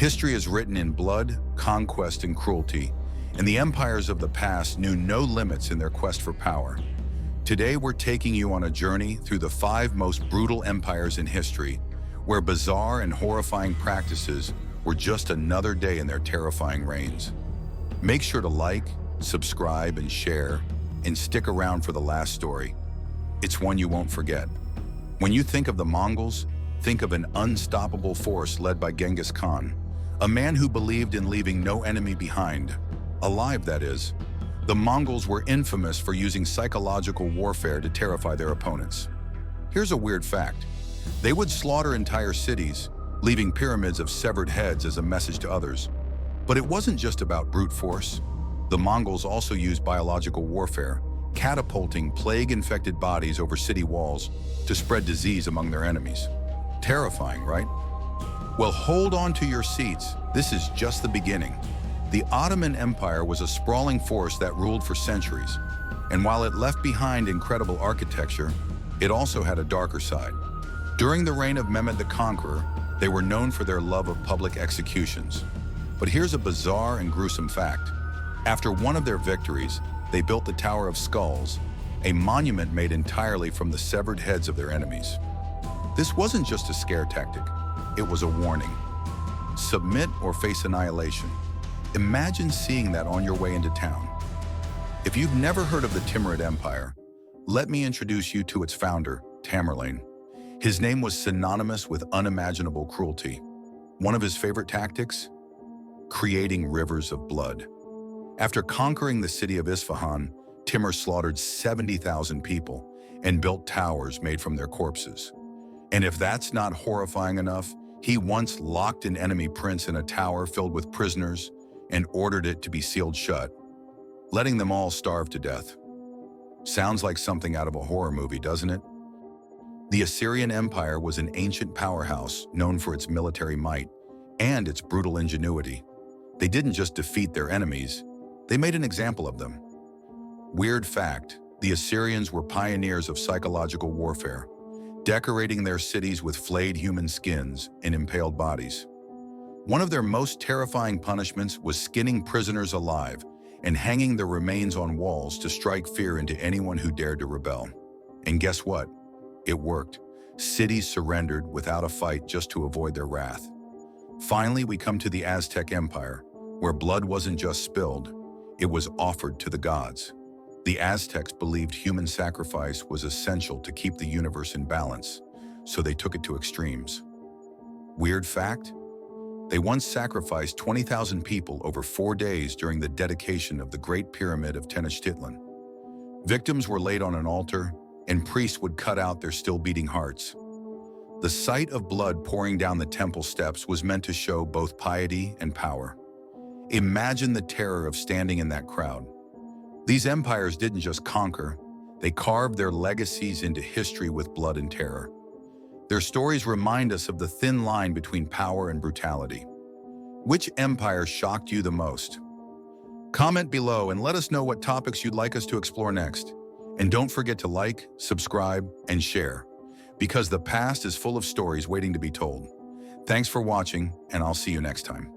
History is written in blood, conquest, and cruelty, and the empires of the past knew no limits in their quest for power. Today, we're taking you on a journey through the 5 most brutal empires in history, where bizarre and horrifying practices were just another day in their terrifying reigns. Make sure to like, subscribe, and share, and stick around for the last story. It's one you won't forget. When you think of the Mongols, think of an unstoppable force led by Genghis Khan, a man who believed in leaving no enemy behind, alive that is. The Mongols were infamous for using psychological warfare to terrify their opponents. Here's a weird fact. They would slaughter entire cities, leaving pyramids of severed heads as a message to others. But it wasn't just about brute force. The Mongols also used biological warfare, catapulting plague-infected bodies over city walls to spread disease among their enemies. Terrifying, right? Well, hold on to your seats. This is just the beginning. The Ottoman Empire was a sprawling force that ruled for centuries. And while it left behind incredible architecture, it also had a darker side. During the reign of Mehmed the Conqueror, they were known for their love of public executions. But here's a bizarre and gruesome fact. After one of their victories, they built the Tower of Skulls, a monument made entirely from the severed heads of their enemies. This wasn't just a scare tactic, it was a warning. Submit or face annihilation. Imagine seeing that on your way into town. If you've never heard of the Timurid Empire, let me introduce you to its founder, Tamerlane. His name was synonymous with unimaginable cruelty. One of his favorite tactics? Creating rivers of blood. After conquering the city of Isfahan, Timur slaughtered 70,000 people and built towers made from their corpses. And if that's not horrifying enough, he once locked an enemy prince in a tower filled with prisoners and ordered it to be sealed shut, letting them all starve to death. Sounds like something out of a horror movie, doesn't it? The Assyrian Empire was an ancient powerhouse known for its military might and its brutal ingenuity. They didn't just defeat their enemies, they made an example of them. Weird fact, the Assyrians were pioneers of psychological warfare, decorating their cities with flayed human skins and impaled bodies. One of their most terrifying punishments was skinning prisoners alive and hanging their remains on walls to strike fear into anyone who dared to rebel. And guess what? It worked. Cities surrendered without a fight just to avoid their wrath. Finally, we come to the Aztec Empire, where blood wasn't just spilled, it was offered to the gods. The Aztecs believed human sacrifice was essential to keep the universe in balance, so they took it to extremes. Weird fact? They once sacrificed 20,000 people over 4 days during the dedication of the Great Pyramid of Tenochtitlan. Victims were laid on an altar, and priests would cut out their still-beating hearts. The sight of blood pouring down the temple steps was meant to show both piety and power. Imagine the terror of standing in that crowd. These empires didn't just conquer, they carved their legacies into history with blood and terror. Their stories remind us of the thin line between power and brutality. Which empire shocked you the most? Comment below and let us know what topics you'd like us to explore next. And don't forget to like, subscribe, and share, because the past is full of stories waiting to be told. Thanks for watching, and I'll see you next time.